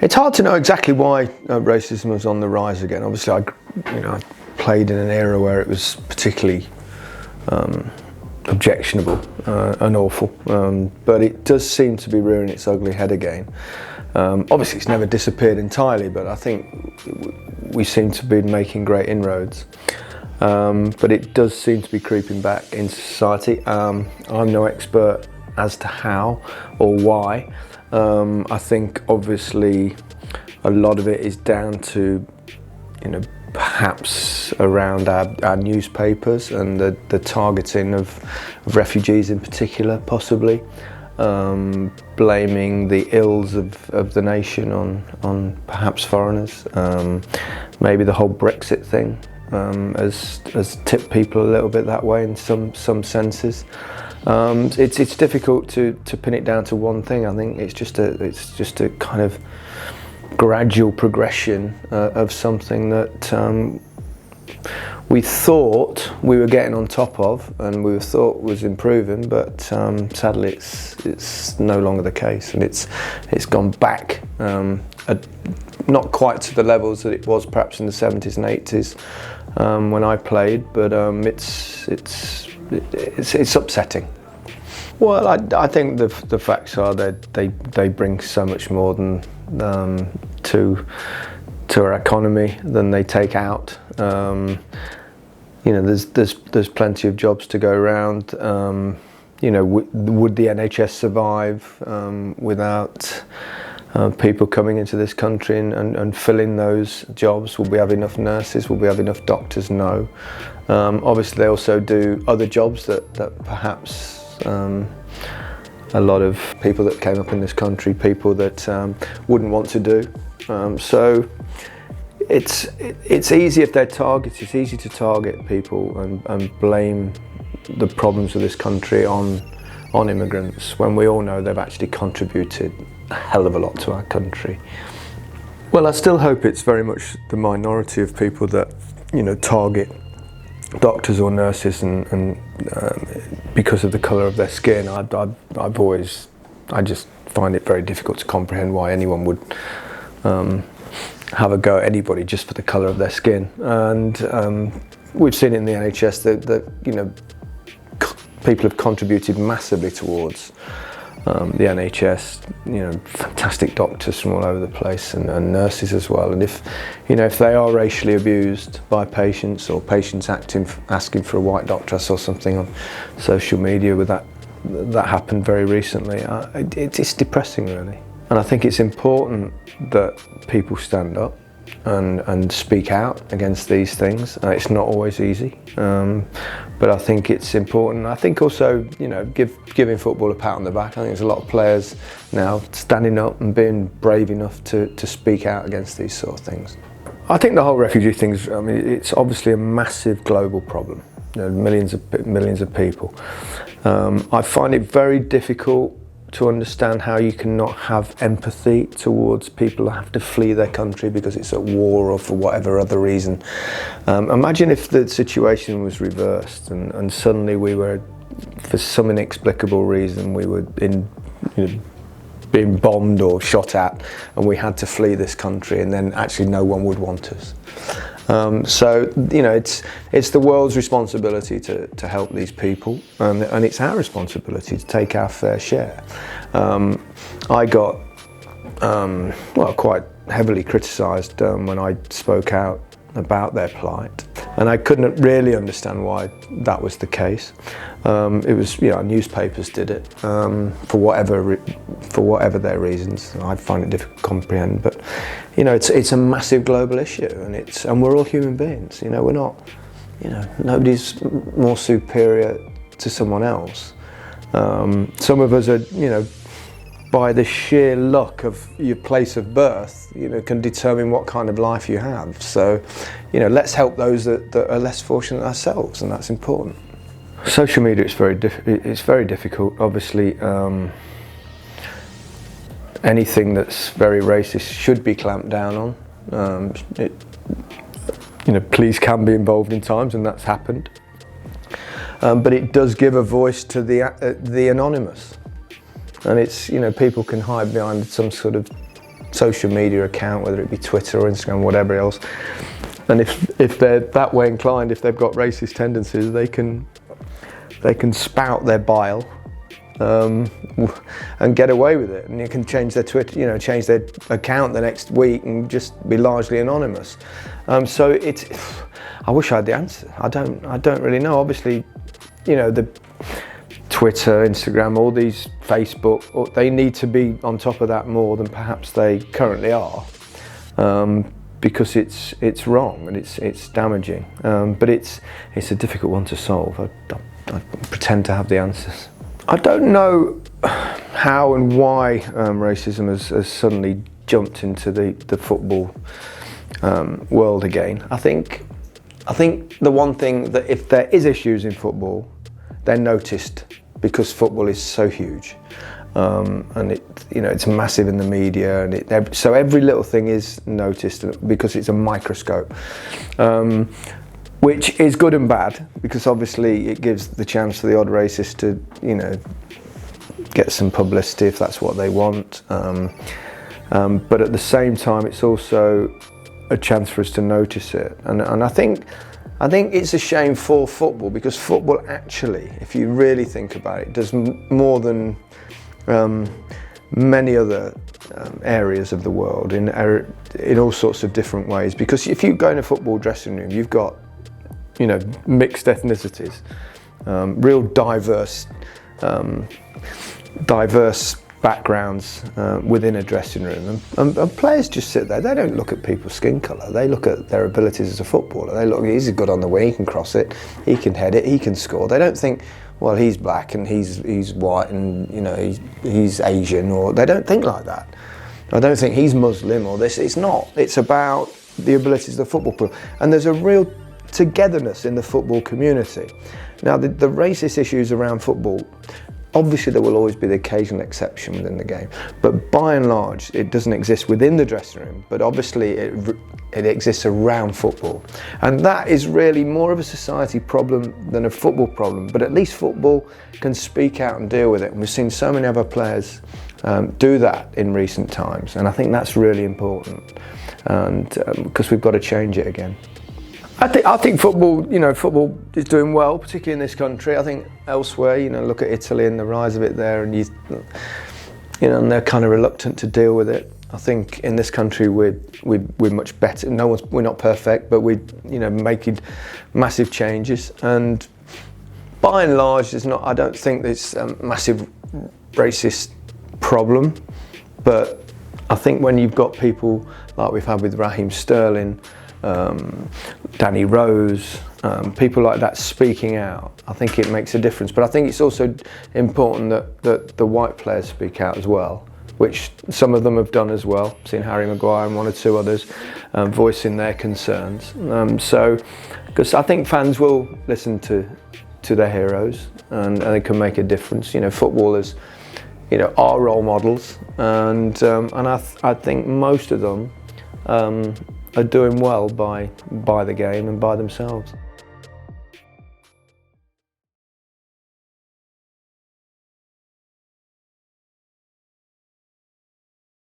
It's hard to know exactly why racism was on the rise again. Obviously, I played in an era where it was particularly objectionable and awful, but it does seem to be rearing its ugly head again. Obviously, it's never disappeared entirely, but I think we seem to be making great inroads. But it does seem to be creeping back into society. I'm no expert as to how or why. I think obviously a lot of it is down to, perhaps around our newspapers and the targeting of refugees in particular, possibly. Blaming the ills of the nation on perhaps foreigners. Maybe the whole Brexit thing has tipped people a little bit that way in some senses. It's difficult to pin it down to one thing. I think it's just a kind of gradual progression of something that we thought we were getting on top of and we thought was improving, but sadly it's no longer the case, and it's gone back not quite to the levels that it was perhaps in the 70s and 80s when I played, but it's upsetting. Well, I think the facts are that they bring so much more than to our economy than they take out. There's plenty of jobs to go around. Would the NHS survive without people coming into this country and filling those jobs? Will we have enough nurses? Will we have enough doctors? No. Obviously, they also do other jobs that perhaps a lot of people that came up in this country, people that wouldn't want to do. So it's easy if they're targeted. It's easy to target people and blame the problems of this country on immigrants, when we all know they've actually contributed a hell of a lot to our country. Well, I still hope it's very much the minority of people that target doctors or nurses and because of the colour of their skin. I just find it very difficult to comprehend why anyone would have a go at anybody just for the colour of their skin. And we've seen in the NHS that people have contributed massively towards the NHS. Fantastic doctors from all over the place, and nurses as well. And if they are racially abused by patients, or patients asking for a white doctor, I saw something on social media with that happened very recently. It's depressing, really. And I think it's important that people stand up and speak out against these things. It's not always easy, but I think it's important. I think also, giving football a pat on the back. I think there's a lot of players now standing up and being brave enough to speak out against these sort of things. I think the whole refugee thing it's obviously a massive global problem. Millions of people. I find it very difficult to understand how you cannot have empathy towards people who have to flee their country because it's at war or for whatever other reason. Imagine if the situation was reversed and suddenly we were, for some inexplicable reason, we were being bombed or shot at and we had to flee this country, and then actually no one would want us. So it's the world's responsibility to help these people, and it's our responsibility to take our fair share. I got quite heavily criticised when I spoke out about their plight, and I couldn't really understand why that was the case. It was, newspapers did it for whatever their reasons. I find it difficult to comprehend, but it's a massive global issue, and we're all human beings. We're not, nobody's more superior to someone else. Some of us are, by the sheer luck of your place of birth, can determine what kind of life you have. So, let's help those that are less fortunate ourselves, and that's important. Social media is very difficult. Obviously, anything that's very racist should be clamped down on. Police can be involved in times, and that's happened. But it does give a voice to the anonymous. and it's, you know, people can hide behind some sort of social media account, whether it be Twitter or Instagram, whatever else. And if they're that way inclined, if they've got racist tendencies, they can spout their bile and get away with it. And you can change their Twitter, you know, change their account the next week and just be largely anonymous. So it's, I wish I had the answer. I don't really know. Obviously, you know, the Twitter, Instagram, all these, Facebook, they need to be on top of that more than perhaps they currently are, because it's wrong and it's damaging. But it's a difficult one to solve. I pretend to have the answers. I don't know how and why racism has suddenly jumped into the football world again. I think the one thing that if there is issues in football, they're noticed because football is so huge, and it's massive in the media, and so every little thing is noticed because it's a microscope, which is good and bad, because obviously it gives the chance for the odd racist to, you know, get some publicity if that's what they want, but at the same time it's also a chance for us to notice it, and I think it's a shame for football, because football actually, if you really think about it, does more than many other areas of the world in all sorts of different ways. Because if you go in a football dressing room, you've got, you know, mixed ethnicities, real diverse backgrounds within a dressing room, and players just sit there. They don't look at people's skin colour, they look at their abilities as a footballer. They look, he's good on the wing, he can cross it, he can head it, he can score. They don't think, well, he's black and he's white and, you know, he's Asian, or they don't think like that. I don't think he's Muslim or this. It's not. It's about the abilities of the football player, and there's a real togetherness in the football community. Now, the racist issues around football, obviously there will always be the occasional exception within the game, but by and large it doesn't exist within the dressing room, but obviously it exists around football, and that is really more of a society problem than a football problem. But at least football can speak out and deal with it, and we've seen so many other players do that in recent times, and I think that's really important, and because we've got to change it again. I think football, you know, football is doing well, particularly in this country. I think elsewhere, you know, look at Italy and the rise of it there, and you know, and they're kind of reluctant to deal with it. I think in this country we're much better. We're not perfect, but we're, you know, making massive changes, and by and large, I don't think there's a massive racist problem. But I think when you've got people like we've had with Raheem Sterling, Danny Rose, people like that speaking out, I think it makes a difference. But I think it's also important that the white players speak out as well, which some of them have done as well. I've seen Harry Maguire and one or two others voicing their concerns. So, because I think fans will listen to their heroes, and they can make a difference. You know, footballers, you know, are role models, and I think most of them are doing well by the game and by themselves.